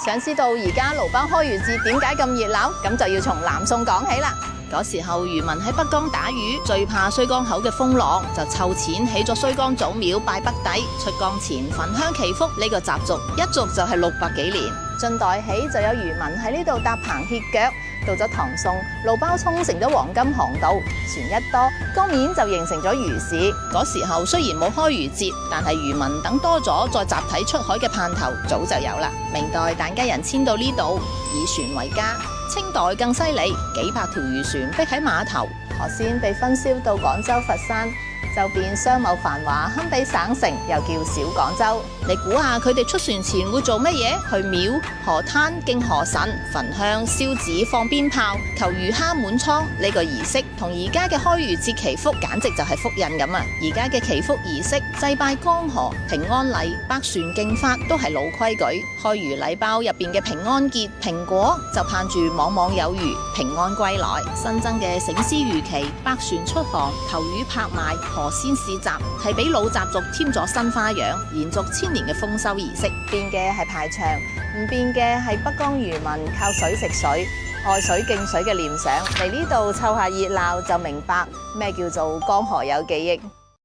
想知道而家蘆苞開漁節點解咁熱鬧？咁就要從南宋講起啦。嗰時候漁民喺北江打魚，最怕衰江口嘅風浪，就湊錢起咗衰江祖廟拜北帝。出江前焚香祈福呢個習俗，一續就係600幾年。晉代起就有漁民喺呢度搭棚歇腳。到咗唐宋，蘆苞沖成咗黃金航道，船一多，江面就形成咗漁市。嗰時候雖然冇開漁節，但係漁民等多咗再集體出海嘅盼頭早就有啦。明代疍家人遷到呢度，以船為家。清代更犀利，幾百條漁船逼喺碼頭，河鮮被分銷到廣州、佛山，就變商貿繁華，堪比省城，又叫小廣州。你估下佢哋出船前會做乜嘢？去廟、河灘敬河神、焚香、燒紙、放鞭炮、求魚蝦滿倉。呢個儀式同而家嘅開漁節祈福簡直就係複印咁啊！而家嘅祈福儀式、祭拜江河、平安禮、百船競發都係老規矩。開漁禮包入邊嘅平安結、蘋果就盼住網網有餘、平安歸來。新增嘅醒獅魚旗、百船出航、投魚拍賣、河鮮市集，係俾老習俗添咗新花樣，延續1000年嘅豐收儀式。變嘅係排場，唔變嘅係北江漁民靠水食水、愛水敬水嘅念想。嚟呢度湊下熱鬧就明白咩叫做江河有記憶。